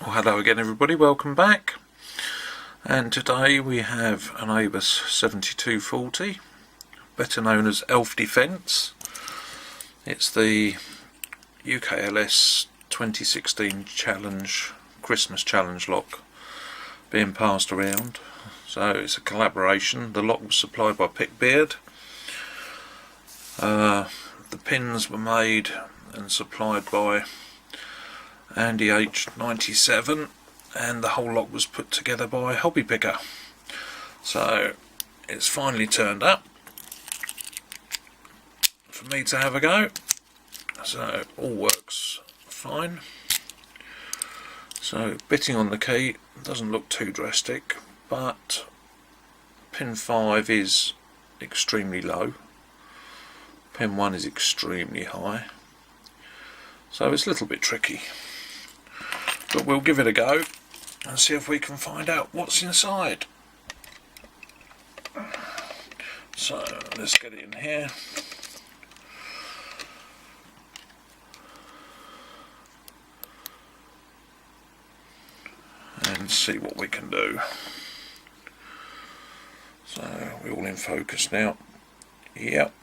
Well, hello again everybody, welcome back. And today we have an ABUS 7240, better known as Elf Defence. It's the UKLS 2016 challenge, Christmas challenge lock being passed around. So it's a collaboration. The lock was supplied by SPP'd. The pins were made and supplied by Andy H97, and the whole lot was put together by Hobby Picker. So it's finally turned up for me to have a go. So all works fine. So bitting on the key doesn't look too drastic, but pin 5 is extremely low, pin 1 is extremely high, so it's a little bit tricky, but we'll give it a go and see if we can find out what's inside. So let's get it in here. And see what we can do. So we're all in focus now. Yep.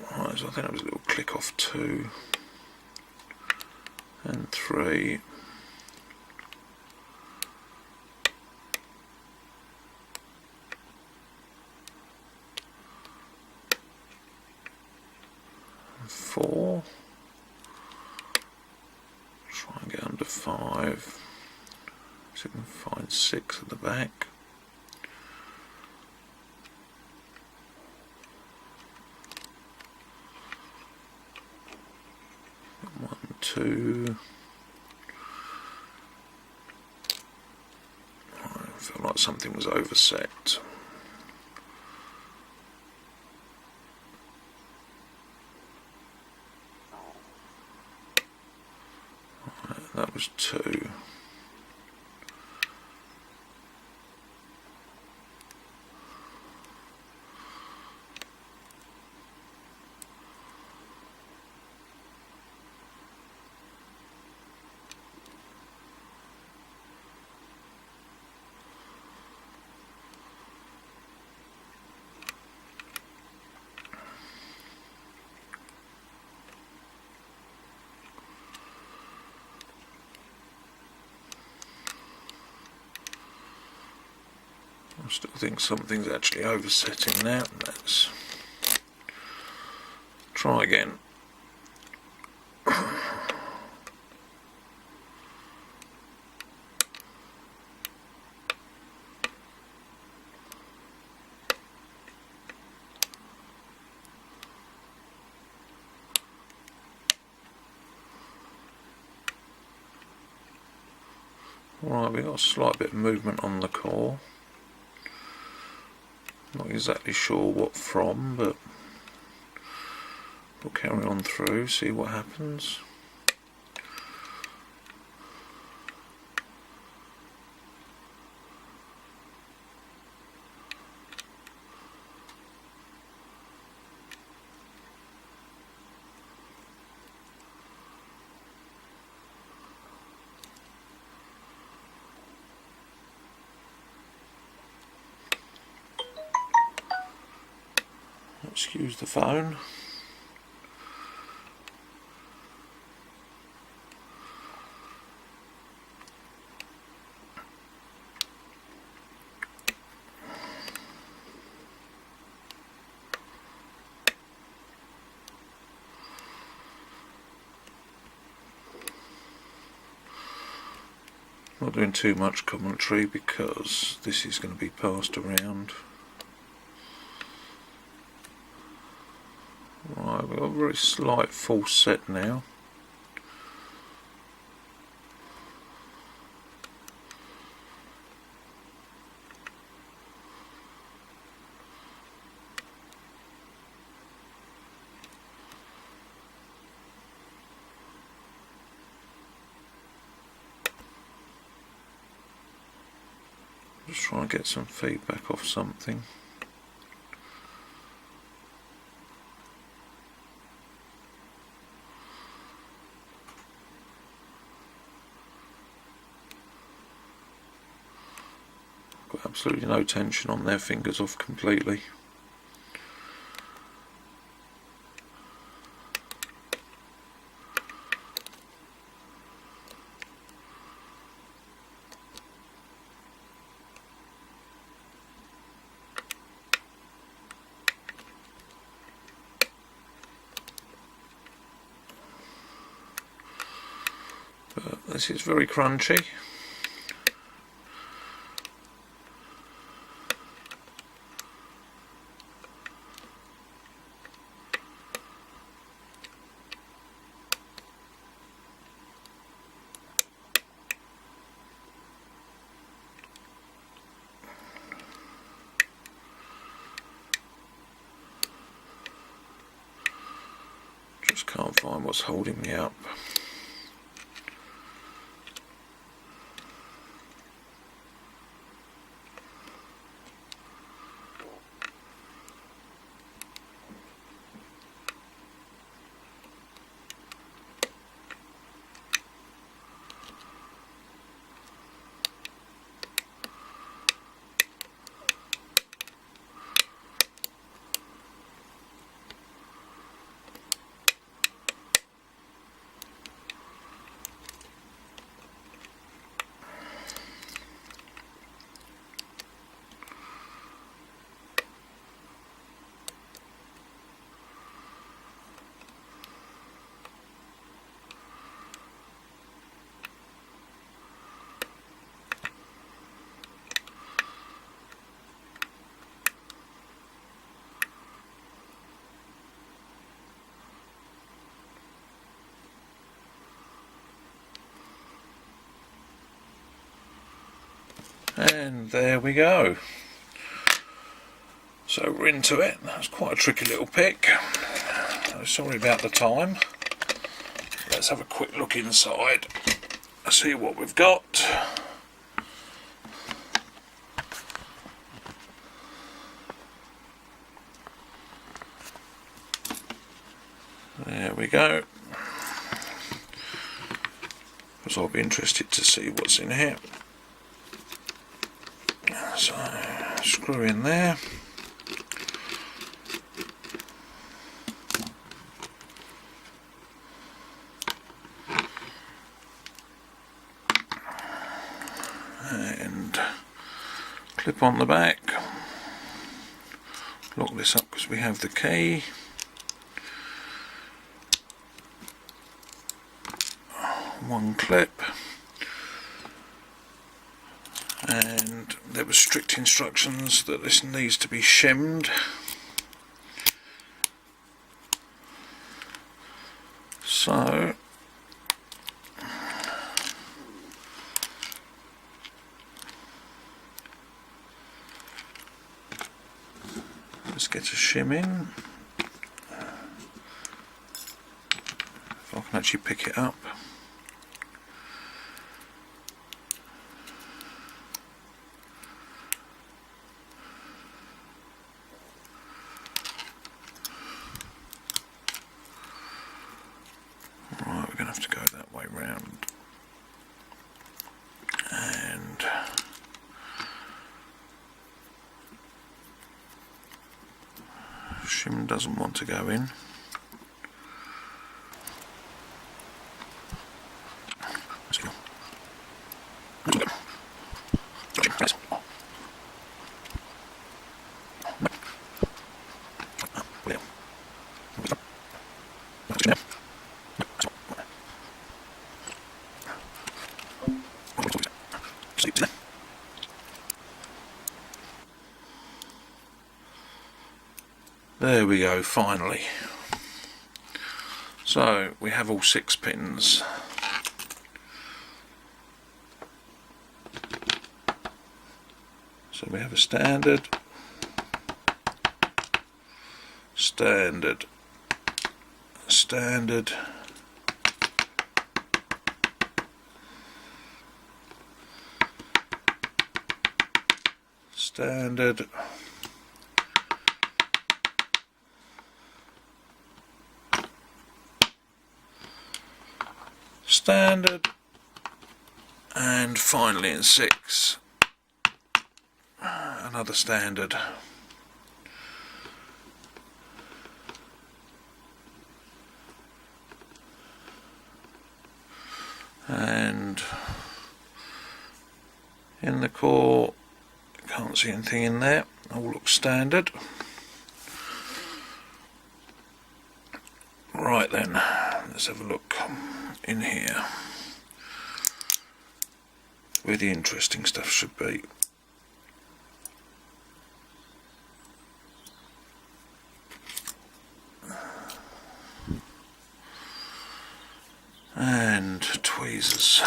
Right, so I think that was a little click off 2 and 3. And 4. Try and get under 5. See if we can find 6 at the back. 1, 2. I feel like something was overset. Right, that was 2. I still think something's actually oversetting now. Let's try again. Right, we've got a slight bit of movement on the core. Not exactly sure what from, but we'll carry on through, see what happens. Excuse the phone. Not doing too much commentary because this is going to be passed around. Right, we've got a very slight false set now. Just try and get some feedback off something. Got absolutely no tension on their fingers off completely. But this is very crunchy. Just can't find what's holding me up. And there we go. So we're into it. That's quite a tricky little pick. Sorry about the time. Let's have a quick look inside. See what we've got. There we go. Because I'll be interested to see what's in here. So, screw in there. And clip on the back. Lock this up because we have the key. One clip. And there were strict instructions that this needs to be shimmed. So let's get a shim in. If I can actually pick it up. Right, we're going to have to go that way round. And shim doesn't want to go in. There we go, finally. So we have all 6 pins. So we have a standard, standard, standard, standard, standard, and finally in 6. another standard. And in the core, can't see anything in there, all looks standard. Right then, let's have a look in here where the interesting stuff should be. And tweezers.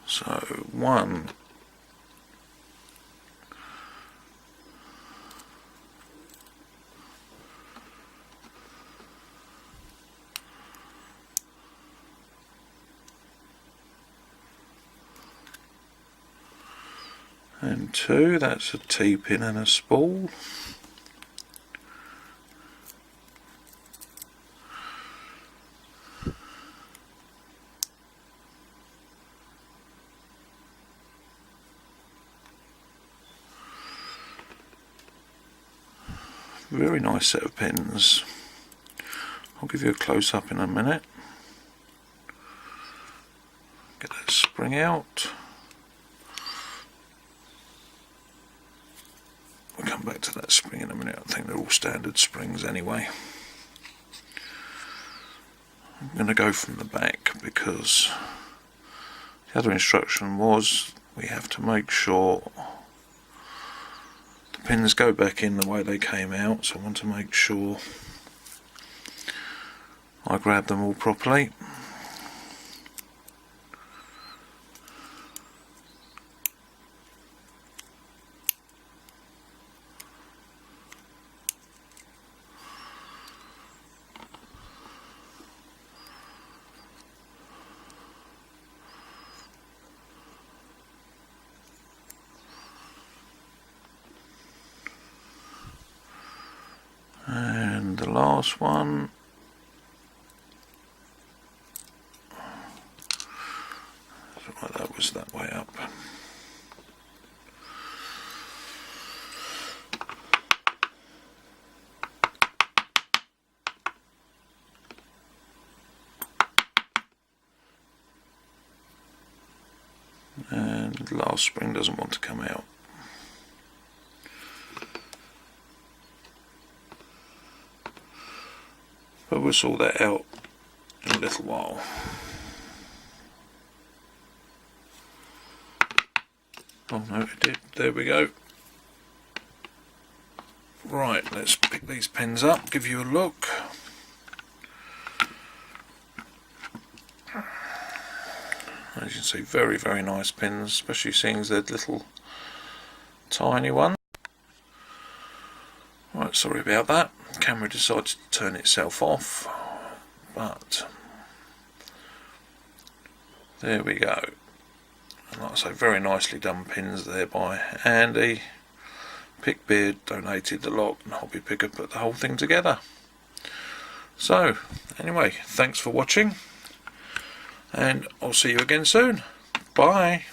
So one, and two, that's a T-pin and a spool. Very nice set of pins. I'll give you a close-up in a minute. Get that spring out. We'll come back to that spring in a minute. I think they're all standard springs anyway. I'm going to go from the back because the other instruction was we have to make sure the pins go back in the way they came out, so I want to make sure I grab them all properly. And the last one, right, that was that way up. And the last spring doesn't want to come out. But we'll sort that out in a little while. Oh no, it did. There we go. Right, let's pick these pins up, give you a look. As you can see, very, very nice pins, especially seeing as they're little tiny ones. Right, sorry about that. The camera decided to turn itself off, but there we go. And like I say, very nicely done pins there by Andy. Pickbeard donated the lot and Hobby Picker put the whole thing together. So, anyway, thanks for watching, and I'll see you again soon. Bye.